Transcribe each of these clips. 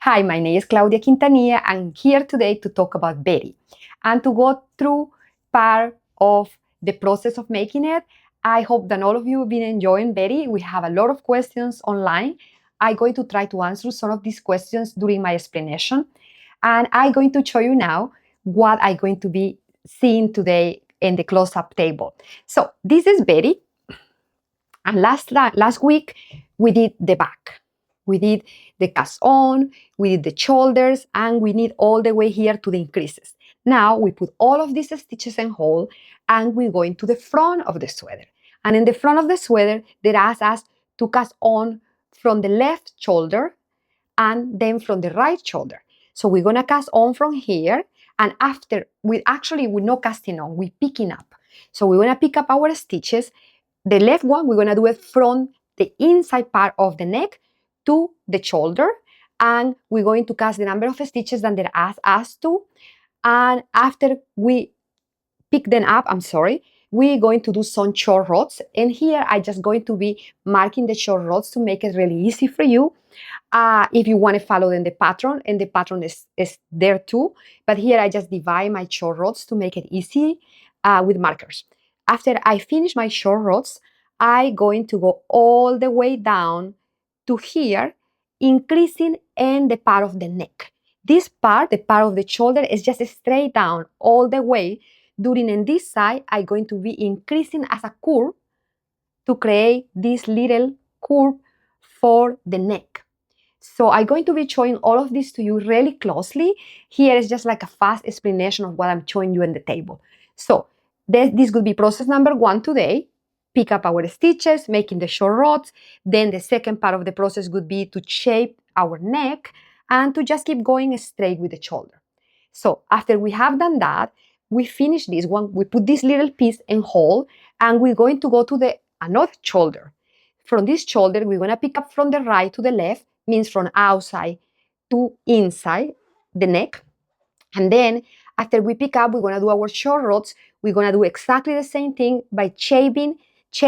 Hi, my name is Claudia Quintanilla. I'm here today to talk about Betty and to go through part of the process of making it. I hope that all of you have been enjoying Betty. We have a lot of questions online. I'm going to try to answer some of these questions during my explanation. And I'm going to show you now what I'm going to be seeing today in the close-up table. So this is Betty. And last week, we did the back. We did the cast on, we did the shoulders, and we need all the way here to the increases. Now we put all of these stitches in hold, and we're going to the front of the sweater. And in the front of the sweater, they ask us to cast on from the left shoulder and then from the right shoulder. So we're gonna cast on from here, and after, we're not casting on, we're picking up. So we're gonna pick up our stitches. The left one, we're gonna do it from the inside part of the neck to the shoulder, and we're going to cast the number of stitches that they ask us to. And after we pick them up, we're going to do some short rods. And here I just going to be marking the short rods to make it really easy for you. If you want to follow in the pattern, and the pattern is there too. But here I just divide my short rods to make it easy with markers. After I finish my short rods, I'm going to go all the way down to here, increasing in the part of the neck. This part, the part of the shoulder, is just straight down all the way. During in this side, I'm going to be increasing as a curve to create this little curve for the neck. So I'm going to be showing all of this to you really closely. Here is just like a fast explanation of what I'm showing you in the table. So this could be process number 1 today. Pick up our stitches, making the short rods. Then the second part of the process would be to shape our neck and to just keep going straight with the shoulder. So after we have done that, we finish this one. We put this little piece in hold, and we're going to go to another shoulder. From this shoulder, we're going to pick up from the right to the left, means from outside to inside the neck. And then after we pick up, we're going to do our short rods. We're going to do exactly the same thing by shaping the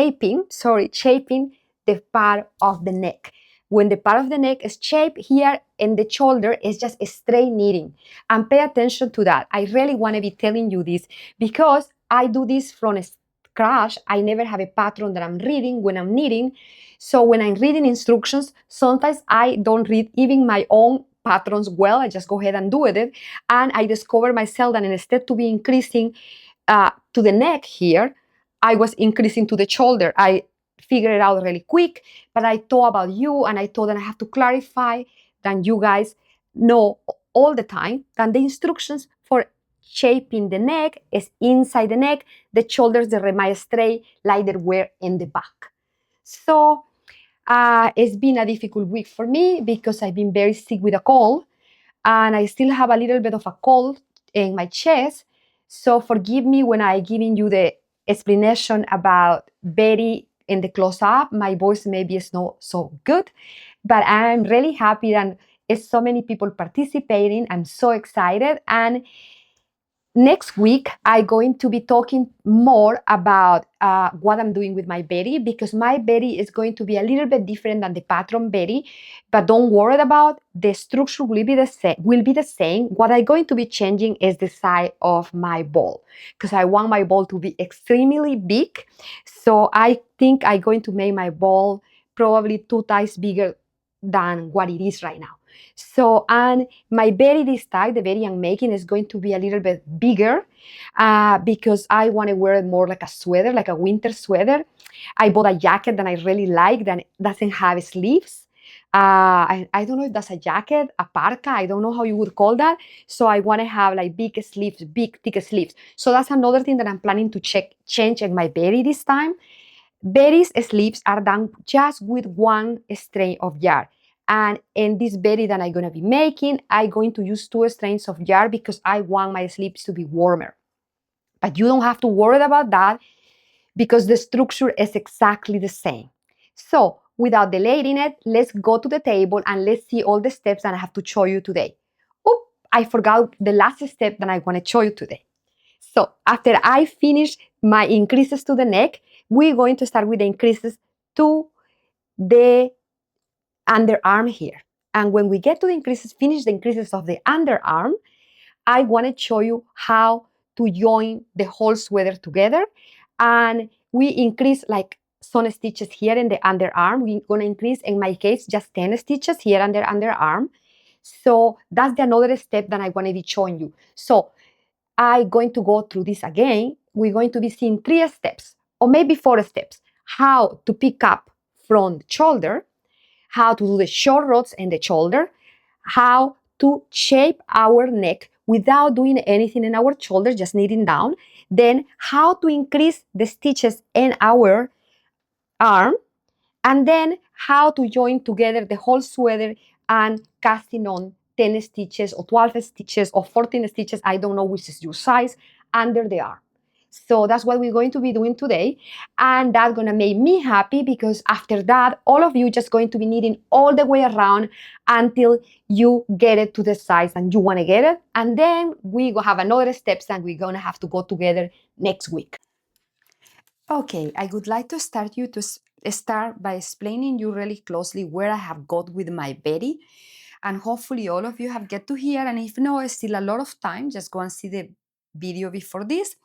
part of the neck. When the part of the neck is shaped here in the shoulder, it's just a straight knitting. And pay attention to that. I really want to be telling you this because I do this from scratch. I never have a pattern that I'm reading when I'm knitting. So when I'm reading instructions, sometimes I don't read even my own patterns well. I just go ahead and do it. And I discover myself that instead to be increasing to the neck here, I was increasing to the shoulder. I figured it out really quick, but I thought about you, and I thought that I have to clarify that you guys know all the time that the instructions for shaping the neck is inside the neck, the shoulders, they remain straight like they were in the back. So it's been a difficult week for me because I've been very sick with a cold, and I still have a little bit of a cold in my chest. So forgive me when I'm giving you the explanation about Betty in the close-up. My voice maybe is not so good, but I'm really happy that it's so many people participating. I'm so excited. And next week, I'm going to be talking more about what I'm doing with my Betty, because my Betty is going to be a little bit different than the pattern Betty. But don't worry about the structure will be the same. What I'm going to be changing is the size of my ball, because I want my ball to be extremely big. So I think I'm going to make my ball probably 2 times bigger than what it is right now. So, and my Betty this time, the Betty I'm making, is going to be a little bit bigger because I want to wear it more like a sweater, like a winter sweater. I bought a jacket that I really like that doesn't have sleeves. I don't know if that's a jacket, a parka, I don't know how you would call that. So I want to have like big sleeves, big thick sleeves. So that's another thing that I'm planning to change in my Betty this time. Betty's sleeves are done just with 1 strand of yarn. And in this Betty that I'm going to be making, I'm going to use 2 strands of yarn because I want my sleeves to be warmer. But you don't have to worry about that because the structure is exactly the same. So without delaying it, let's go to the table and let's see all the steps that I have to show you today. Oh, I forgot the last step that I want to show you today. So after I finish my increases to the neck, we're going to start with the increases to the underarm here. And when we get to the increases, finish the increases of the underarm, I want to show you how to join the whole sweater together. And we increase like some stitches here in the underarm. We're going to increase, in my case, just 10 stitches here under underarm. So that's the another step that I want to be showing you. So I'm going to go through this again. We're going to be seeing 3 steps or maybe 4 steps. How to pick up from the shoulder, how to do the short rods in the shoulder, how to shape our neck without doing anything in our shoulder, just knitting down. Then how to increase the stitches in our arm, and then how to join together the whole sweater and casting on 10 stitches or 12 stitches or 14 stitches, I don't know which is your size, under the arm. So that's what we're going to be doing today. And that's going to make me happy because after that, all of you just going to be knitting all the way around until you get it to the size and you want to get it. And then we will have another steps and we're going to have to go together next week. Okay, I would like to start by explaining you really closely where I have got with my Betty, and hopefully all of you have get to hear. And if no, it's still a lot of time. Just go and see the video before this,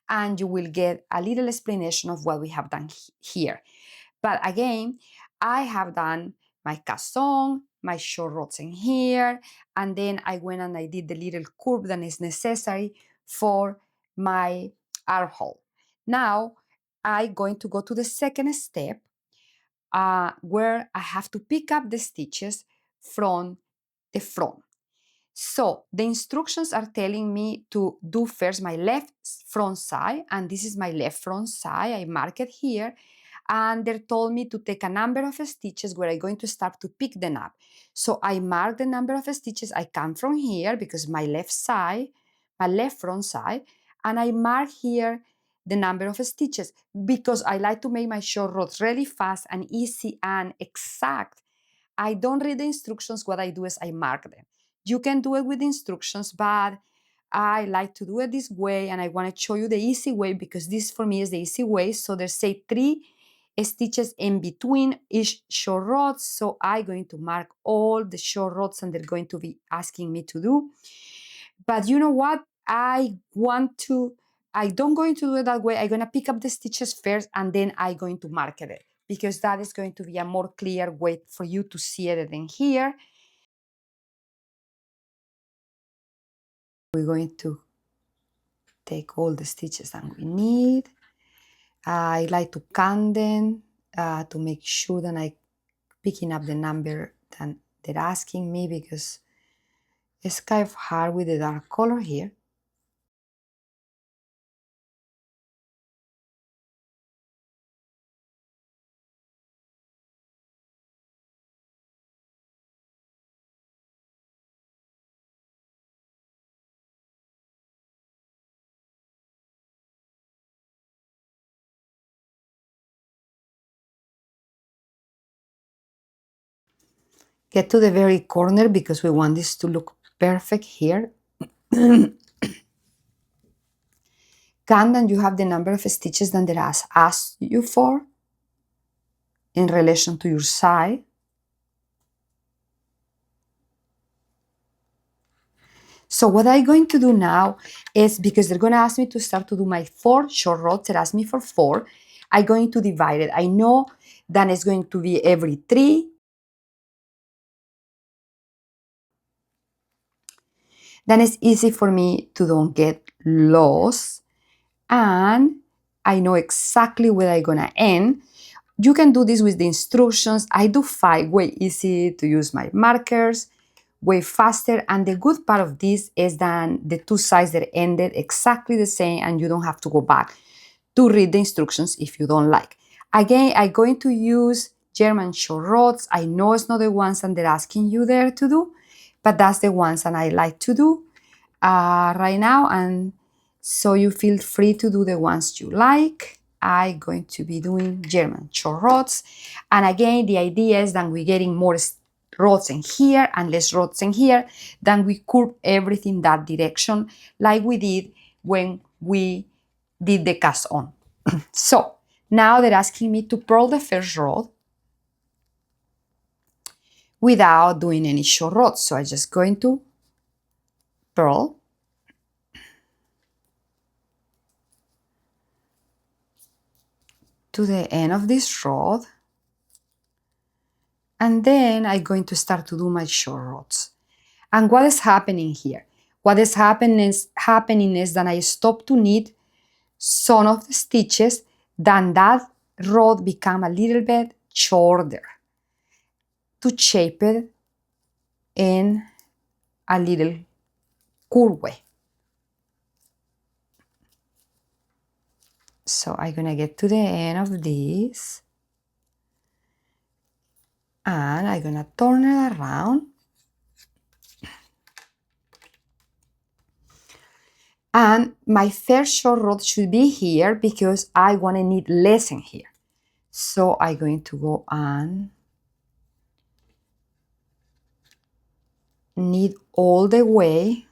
and you will get a little explanation of what we have done here. But again, I have done my cast on, my short rods in here, and then I went and I did the little curve that is necessary for my armhole. Now, I'm going to go to the second step where I have to pick up the stitches from the front. So the instructions are telling me to do first my left front side, and this is my left front side. I mark it here, and they told me to take a number of stitches where I'm going to start to pick them up. So I mark the number of stitches. I come from here because my left side, my left front side, and I mark here the number of stitches because I like to make my short rods really fast and easy and exact. I don't read the instructions. What I do is I mark them. You can do it with instructions, but I like to do it this way, and I want to show you the easy way because this for me is the easy way. So there's say 3 stitches in between each short rod. So I'm going to mark all the short rods and they're going to be asking me to do. But you know what? I don't going to do it that way. I'm going to pick up the stitches first and then I'm going to mark it because that is going to be a more clear way for you to see it in here. We're going to take all the stitches that we need. I like to count them to make sure that I'm picking up the number that they're asking me because it's kind of hard with the dark color here. Get to the very corner because we want this to look perfect here. Count and you have the number of stitches that they're asked you for in relation to your side. So what I'm going to do now is, because they're going to ask me to start to do my 4 short rods, they asked me for 4, I'm going to divide it. I know that it's going to be every 3. Then it's easy for me to don't get lost, and I know exactly where I'm gonna end. You can do this with the instructions. I do find way easy to use my markers, way faster, and the good part of this is that the 2 sides that ended exactly the same and you don't have to go back to read the instructions if you don't like. Again, I'm going to use German short rods. I know it's not the ones that they're asking you there to do, but that's the ones that I like to do right now, and so you feel free to do the ones you like. I'm going to be doing German short rods, and again the idea is that we're getting more rods in here and less rods in here, then we curve everything that direction like we did when we did the cast on. So now they're asking me to purl the first rod. without doing any short rods. So I'm just going to purl to the end of this rod, and then I'm going to start to do my short rods. And what is happening here? What is happening is that I stop to knit some of the stitches, then that rod become a little bit shorter to shape it in a little curve way. So I'm gonna get to the end of this, and I'm gonna turn it around, and my first short rod should be here because I want to knit less in here. So I'm going to go and knit all the way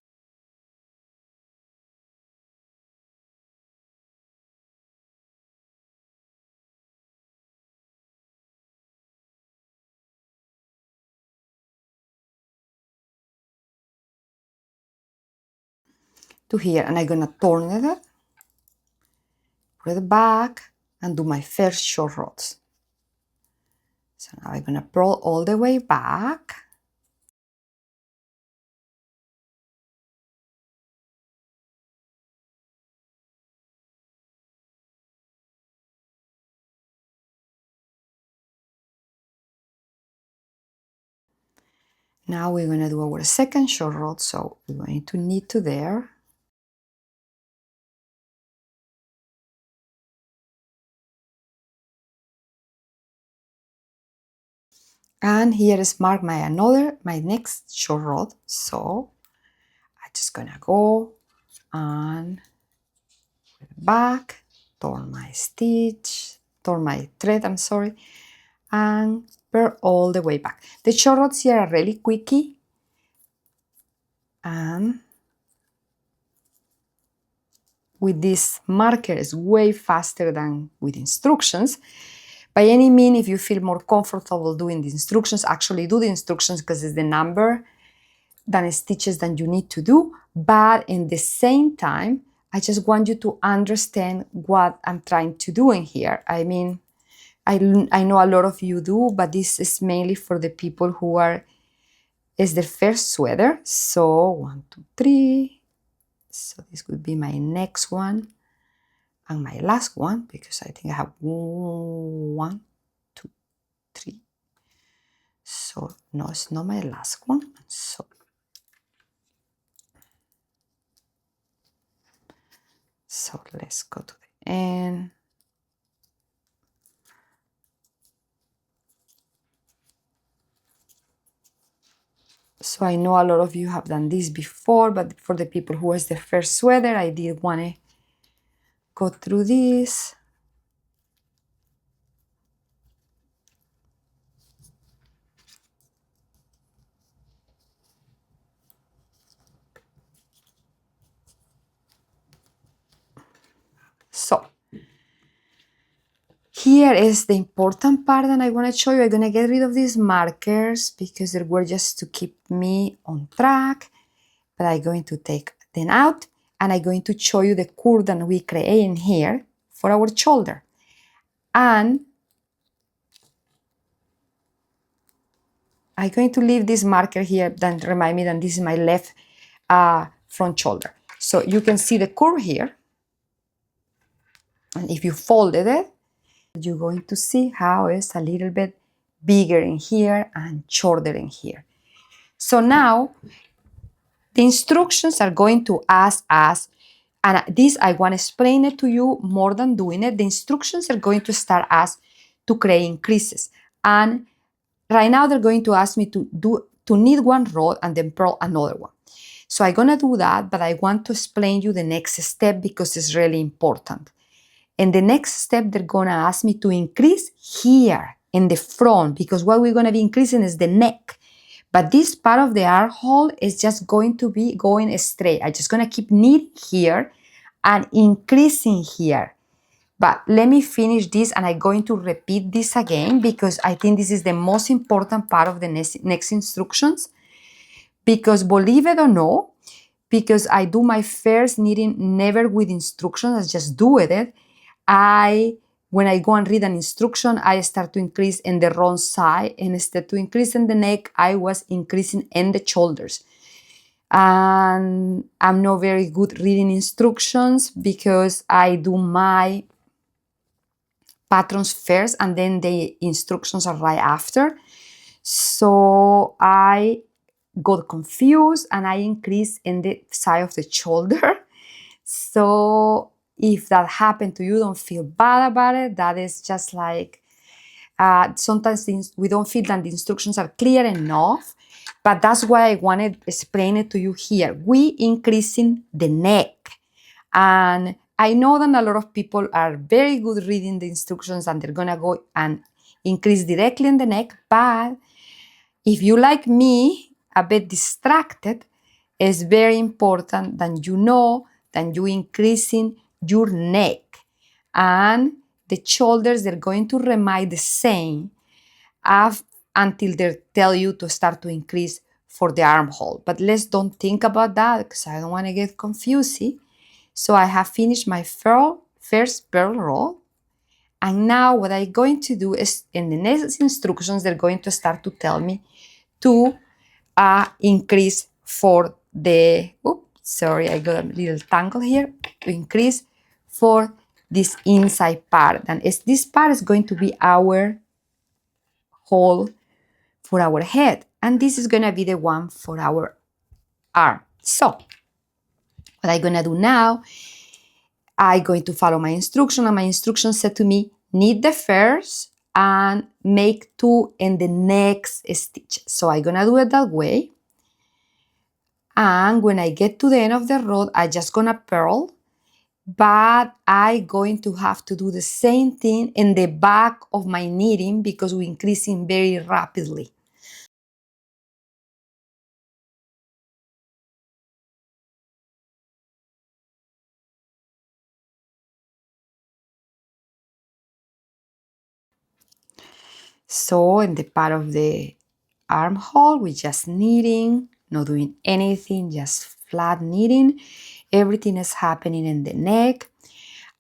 to here, and I'm gonna turn it, put it back, and do my first short rods. So now I'm gonna purl all the way back. Now we're gonna do our second short rod, so we're going to knit to there. And here is marked my next short rod. So I'm just gonna go and put it back, turn my thread, I'm sorry, and purl all the way back. The short rods here are really quickie, and with this marker is way faster than with instructions. By any means, if you feel more comfortable doing the instructions, actually do the instructions because it's the number than stitches that you need to do. But in the same time, I just want you to understand what I'm trying to do in here. I mean, I know a lot of you do, but this is mainly for the people who is their first sweater. So 1, 2, 3. So this would be my next one and my last one, because I think I have 1, 2, 3. So no, it's not my last one. So let's go to the end. So I know a lot of you have done this before, but for the people who is their first sweater, I did want to go through this. So here is the important part that I want to show you. I'm going to get rid of these markers because they were just to keep me on track. But I'm going to take them out, and I'm going to show you the curve that we create in here for our shoulder. And I'm going to leave this marker here that remind me that this is my left front shoulder. So you can see the curve here. And if you folded it, you're going to see how it's a little bit bigger in here and shorter in here. So now the instructions are going to ask us, and this I want to explain it to you more than doing it. The instructions are going to start us to create increases. And right now they're going to ask me to knit one row and then purl another one. So I'm going to do that, but I want to explain you the next step because it's really important. In the next step, they're going to ask me to increase here in the front, because what we're going to be increasing is the neck. But this part of the armhole is just going to be going straight. I'm just going to keep knitting here and increasing here. But let me finish this, and I'm going to repeat this again because I think this is the most important part of the next instructions. Because believe it or not, because I do my first knitting never with instructions, I just do it. When I go and read an instruction, I start to increase in the wrong side. And instead to increase in the neck, I was increasing in the shoulders. And I'm not very good reading instructions because I do my patterns first and then the instructions are right after. So I got confused and I increased in the side of the shoulder. So if that happened to you, don't feel bad about it. That is just like, sometimes we don't feel that the instructions are clear enough, but that's why I wanted to explain it to you here. We increasing the neck. And I know that a lot of people are very good reading the instructions and they're gonna go and increase directly in the neck, but if you like me, a bit distracted, it's very important that you know that you're increasing your neck. And the shoulders, they're going to remain the same until they tell you to start to increase for the armhole. But let's don't think about that because I don't want to get confused. So I have finished my first purl row. And now what I'm going to do is in the next instructions, they're going to start to tell me to increase for the, sorry, I got a little tangle here, to increase for this inside part. And this part is going to be our hole for our head. And this is going to be the one for our arm. So what I'm going to do now, I'm going to follow my instruction, and my instruction said to me, knit the first and make 2 in the next stitch. So I'm going to do it that way. And when I get to the end of the row, I just gonna purl, but I'm going to have to do the same thing in the back of my knitting because we're increasing very rapidly. So in the part of the armhole, we're just knitting, not doing anything, just flat knitting. Everything is happening in the neck.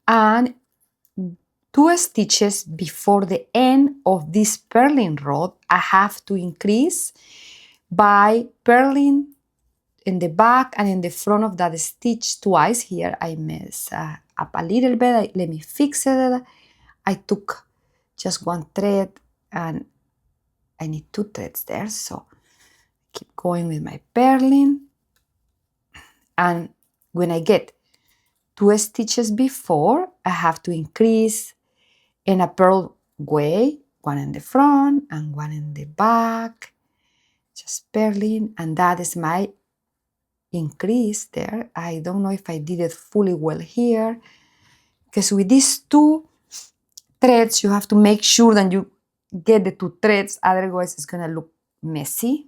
And 2 stitches before the end of this purling row, I have to increase by purling in the back and in the front of that stitch twice. Here I mess up a little bit. Let me fix it. I took just 1 thread and I need 2 threads there, so keep going with my purling. And when I get 2 stitches before, I have to increase in a purl way, 1 in the front and 1 in the back, just purling, and that is my increase there. I don't know if I did it fully well here, because with these 2 threads, you have to make sure that you get the 2 threads, otherwise it's gonna look messy.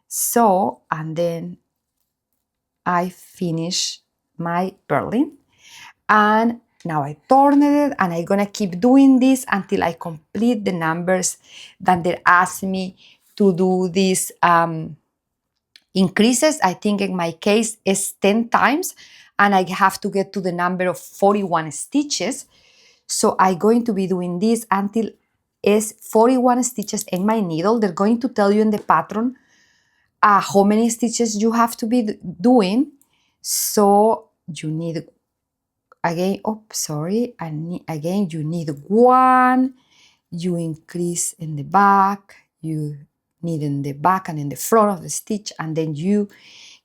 So, and then I finish my purling, and now I turned it, and I'm gonna keep doing this until I complete the numbers that they're asking me to do these increases. I think in my case is 10 times, and I have to get to the number of 41 stitches. So I'm going to be doing this until it's 41 stitches in my needle. They're going to tell you in the pattern how many stitches you have to be doing. So you need, again, again, you need 1, you increase in the back, you knit in the back and in the front of the stitch, and then you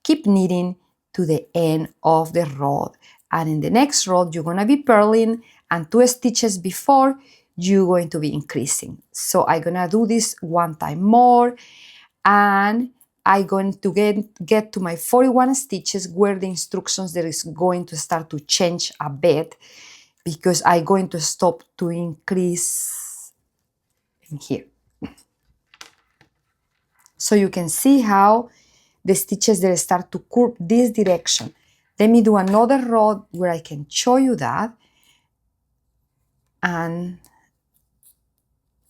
keep knitting to the end of the row. And in the next row, you're gonna be purling, and 2 stitches before, you're going to be increasing. So I'm gonna do this 1 time more, and I'm going to get to my 41 stitches where the instructions there is going to start to change a bit, because I'm going to stop to increase in here. So you can see how the stitches there start to curve this direction. Let me do another row where I can show you that. And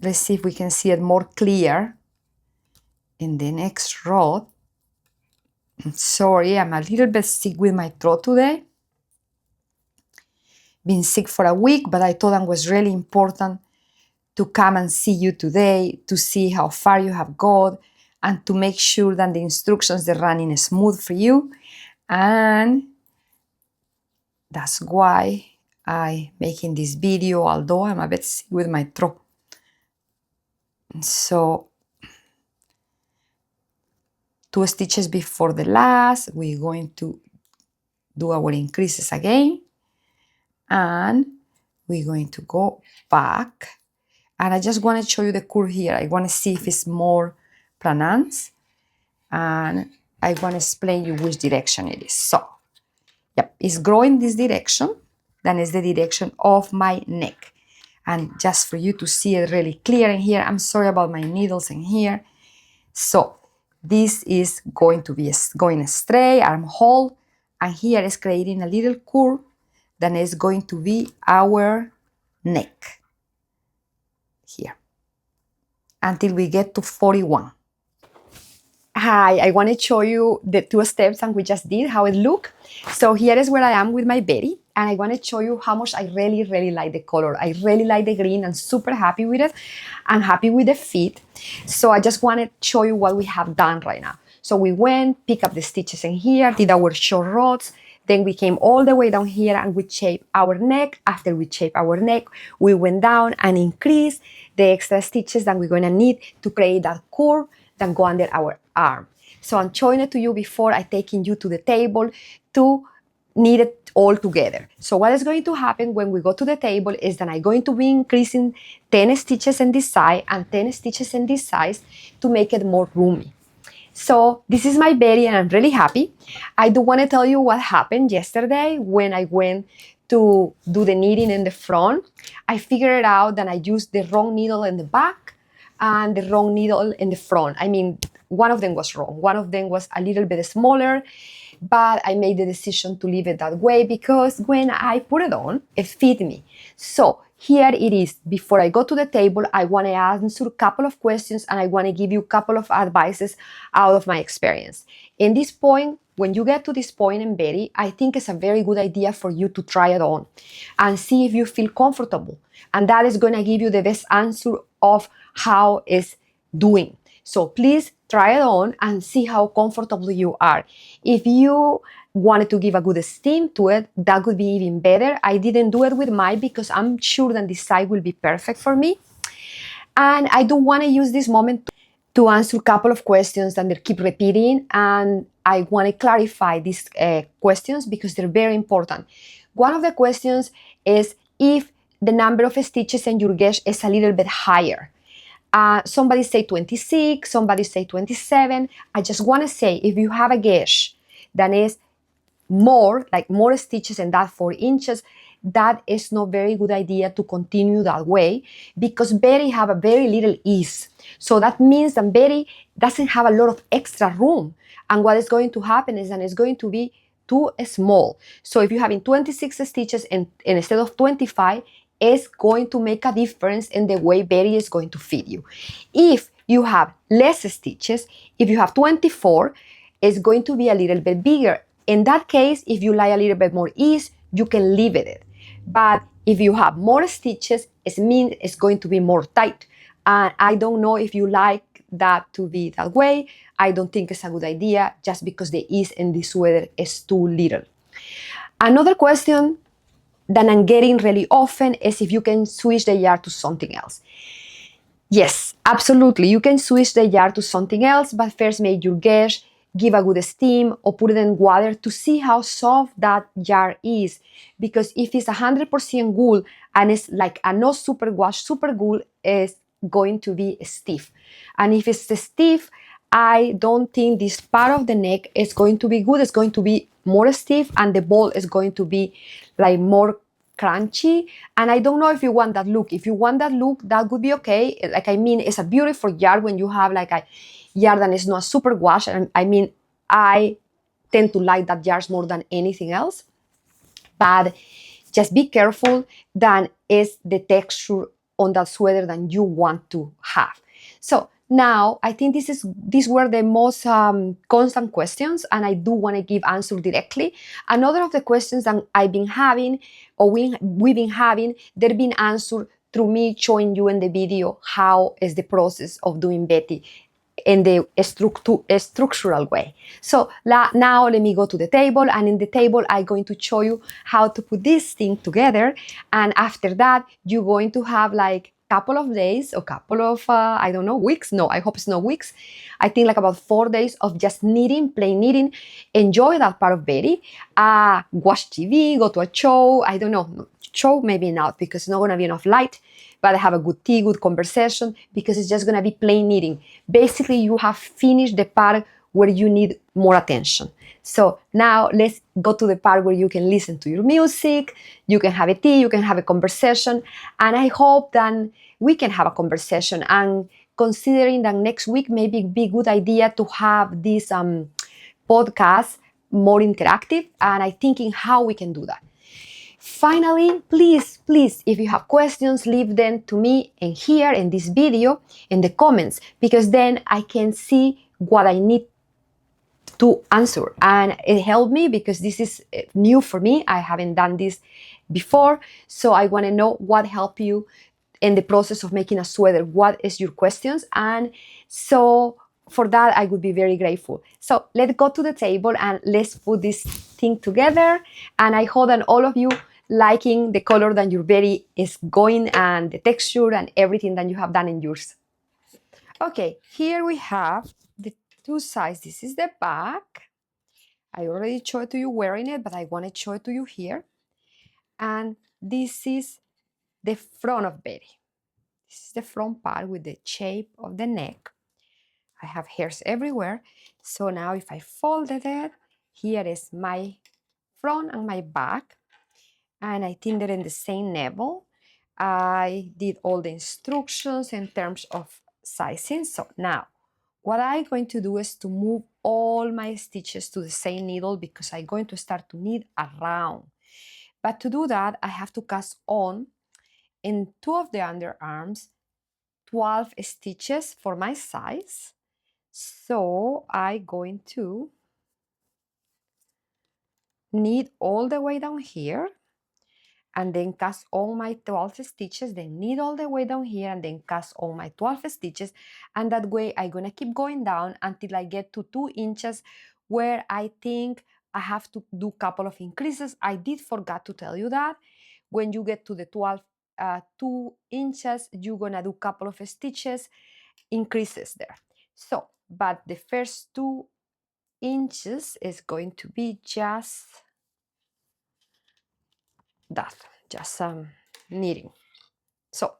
let's see if we can see it more clear in the next row. Sorry, I'm a little bit sick with my throat today. Been sick for a week, but I thought it was really important to come and see you today, to see how far you have got, and to make sure that the instructions are running smooth for you. And that's why I'm making this video, although I'm a bit sick with my throat. So 2 stitches before the last, we're going to do our increases again. And we're going to go back. And I just want to show you the curve here. I want to see if it's more pronounced. And I want to explain you which direction it is. So, yep, it's growing this direction. Then it's the direction of my neck. And just for you to see it really clear in here, I'm sorry about my needles in here. So, this is going to be going straight, armhole. And here is creating a little curve. Then it's going to be our neck. Here. Until we get to 41. Hi, I want to show you the 2 steps and we just did, how it look. So here is where I am with my Betty, and I want to show you how much I really, really like the color. I really like the green. I'm super happy with it. I'm happy with the fit. So I just want to show you what we have done right now. So we went, pick up the stitches in here, did our short rods, then we came all the way down here and we shaped our neck. After we shaped our neck, we went down and increased the extra stitches that we're going to need to create that curve that go under our arm. So I'm showing it to you before I taking you to the table to knit it all together. So what is going to happen when we go to the table is that I'm going to be increasing 10 stitches in this side and 10 stitches in this side to make it more roomy. So this is my Betty and I'm really happy. I do want to tell you what happened yesterday when I went to do the knitting in the front. I figured out that I used the wrong needle in the back and the wrong needle in the front. I mean, one of them was wrong. One of them was a little bit smaller, but I made the decision to leave it that way because when I put it on, it fit me. So here it is. Before I go to the table, I want to answer a couple of questions and I want to give you a couple of advices out of my experience. In this point, when you get to this point in Betty, I think it's a very good idea for you to try it on and see if you feel comfortable. And that is going to give you the best answer of how it's doing. So please try it on and see how comfortable you are. If you wanted to give a good steam to it, that would be even better. I didn't do it with mine because I'm sure that this side will be perfect for me. And I do want to use this moment to answer a couple of questions that they keep repeating. And I want to clarify these questions because they're very important. One of the questions is if the number of stitches in your gauge is a little bit higher. Somebody say 26, somebody say 27. I just want to say if you have a gauge that is more stitches than that 4 inches, that is not very good idea to continue that way because Betty have a very little ease. So that means that Betty doesn't have a lot of extra room. And what is going to happen is that it's going to be too small. So if you're having 26 stitches and instead of 25, it's going to make a difference in the way Betty is going to fit you. If you have less stitches, if you have 24, it's going to be a little bit bigger. In that case, if you like a little bit more ease, you can leave it. But if you have more stitches, it means it's going to be more tight. And I don't know if you like that to be that way. I don't think it's a good idea just because the ease in this sweater is too little. Another question that I'm getting really often is if you can switch the yarn to something else. Yes, absolutely. You can switch the yarn to something else, but first make your gauge, give a good steam or put it in water to see how soft that yarn is. Because if it's 100% wool and it's like a no super wash, super wool is going to be stiff. And if it's stiff, I don't think this part of the neck is going to be good. It's going to be more stiff and the ball is going to be like more crunchy. And I don't know if you want that look. If you want that look, that would be okay. Like, I mean, it's a beautiful yarn when you have like a yarn that is not super wash. And I mean, I tend to like that yarn more than anything else. But Just be careful that is the texture on that sweater that you want to have. So now I think these were the most constant questions, and I do want to give answer directly. Another of the questions that I've been having, or we've been having, they've been answered through me showing you in the video how is the process of doing Betty in the structural way. So now let me go to the table, and in the table I'm going to show you how to put this thing together, and after that you're going to have like couple of days or couple of I don't know, weeks. No, I hope it's not weeks. I think like about 4 days of just knitting, plain knitting. Enjoy that part of Betty. Watch TV, go to a show. I don't know, show maybe not, because it's not going to be enough light, but have a good tea, good conversation, because it's just going to be plain knitting. Basically, you have finished the part where you need more attention. So now let's go to the part where you can listen to your music, you can have a tea, you can have a conversation, and I hope that we can have a conversation. And considering that next week maybe be a good idea to have this podcast more interactive, and I'm thinking how we can do that. Finally, please, if you have questions, leave them to me in here in this video in the comments, because then I can see what I need to answer, and it helped me because this is new for me. I haven't done this before, so I want to know what helped you in the process of making a sweater. What is your questions? And so for that I would be very grateful. So let's go to the table and let's put this thing together, and I hope that all of you liking the color that your Betty is going, and the texture and everything that you have done in yours. Okay, here we have the two sides. This is the back. I already showed to you wearing it, but I want to show it to you here. And this is the front of Betty. This is the front part with the shape of the neck. I have hairs everywhere. So now if I folded it, here is my front and my back. And I think they're in the same level. I did all the instructions in terms of sizing. So now what I'm going to do is to move all my stitches to the same needle, because I'm going to start to knit around. But to do that, I have to cast on in two of the underarms 12 stitches for my size. So I'm going to knit all the way down here, and then cast on my 12 stitches, then knit all the way down here, and then cast on my 12 stitches. And that way I'm gonna keep going down until I get to 2 inches, where I think I have to do a couple of increases. I did forget to tell you that when you get to the 2 inches, you're gonna do a couple of stitches increases there. So, but the first 2 inches is going to be just that, just knitting. So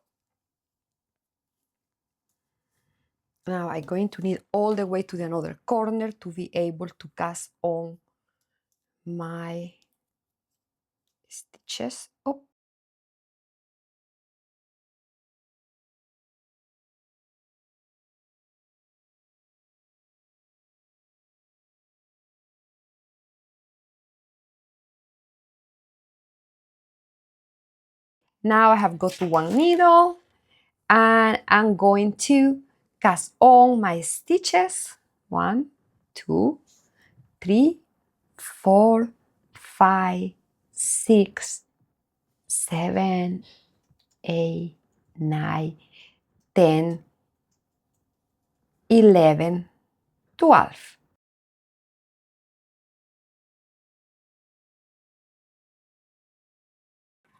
now I'm going to knit all the way to the other corner to be able to cast on my stitches. Oh. Now I have got to one needle, and I'm going to cast on my stitches. 1, 2, 3, 4, 5, 6, 7, 8, 9, 10, 11, 12.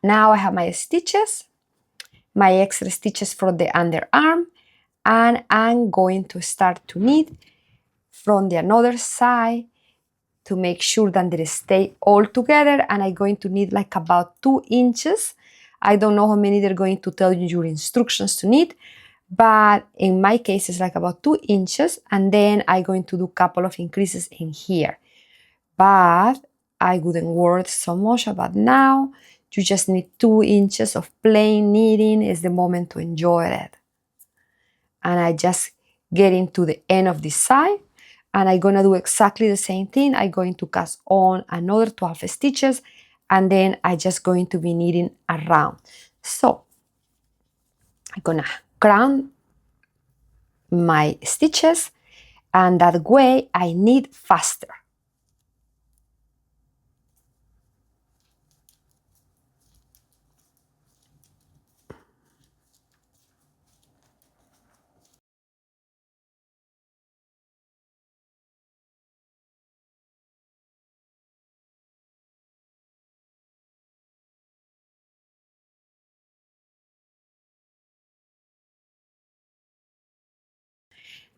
Now I have my stitches, my extra stitches for the underarm, and I'm going to start to knit from the another side to make sure that they stay all together, and I'm going to knit like about 2 inches. I don't know how many they're going to tell you your instructions to knit, but in my case it's like about 2 inches, and then I'm going to do a couple of increases in here. But I wouldn't worry so much about now. You just need 2 inches of plain knitting. Is the moment to enjoy it. And I just get into the end of this side, and I'm gonna do exactly the same thing. I'm going to cast on another 12 stitches, and then I just going to be knitting around. So I'm gonna crown my stitches, and that way I knit faster.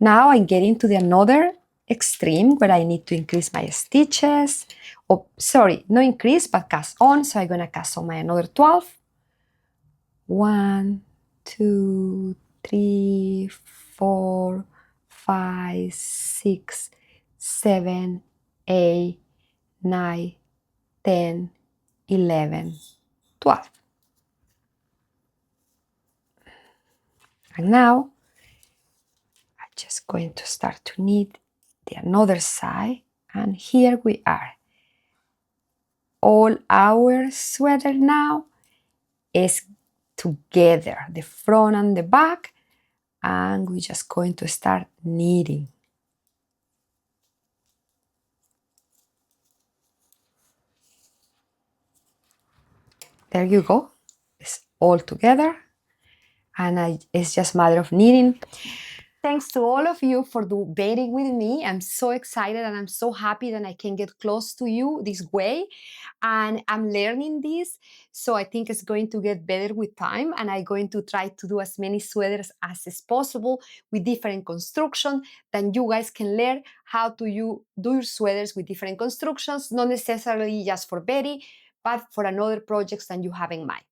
Now I'm getting to the another extreme where I need to increase my stitches. Oh, sorry, no increase, but cast on. So I'm gonna cast on my another 12. 1, 2, 3, 4, 5, 6, 7, 8, 9, 10, 11, 12. And now I'm just going to start to knit the another side, and here we are. All our sweater now is together, the front and the back, and we're just going to start knitting. There you go. It's all together, and it's just a matter of knitting. Thanks to all of you for debating with me. I'm so excited and I'm so happy that I can get close to you this way. And I'm learning this, so I think it's going to get better with time, and I'm going to try to do as many sweaters as is possible with different construction. Then you guys can learn how to do your sweaters with different constructions, not necessarily just for Betty, but for another projects that you have in mind.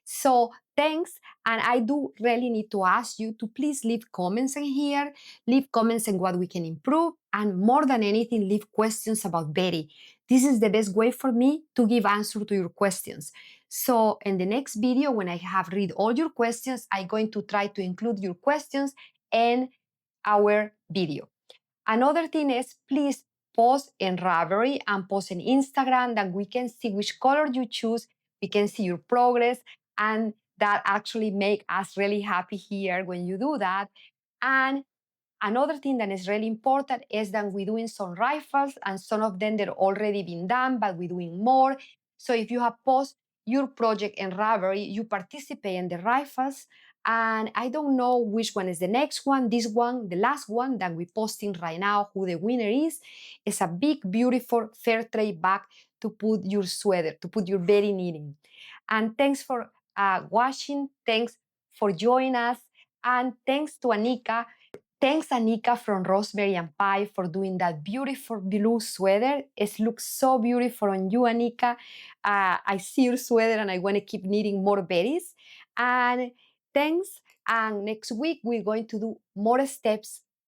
So thanks, and I do really need to ask you to please leave comments in here, leave comments on what we can improve, and more than anything, leave questions about Betty. This is the best way for me to give answer to your questions. So in the next video, when I have read all your questions, I'm going to try to include your questions in our video. Another thing is, please post in Ravelry and post in Instagram, that we can see which color you choose. We can see your progress, and that actually make us really happy here when you do that. And another thing that is really important is that we're doing some rifles, and some of them they're already been done, but we're doing more. So if you have post your project in Ravelry, you participate in the rifles. And I don't know which one is the next one. This one, the last one that we're posting right now, who the winner is a big, beautiful fair trade bag to put your sweater, to put your berry knitting. And thanks for watching. Thanks for joining us. And thanks to Anika. Thanks, Anika from Rosemary and Pie, for doing that beautiful blue sweater. It looks so beautiful on you, Anika. I see your sweater and I want to keep knitting more berries. And thanks. And next week, we're going to do more steps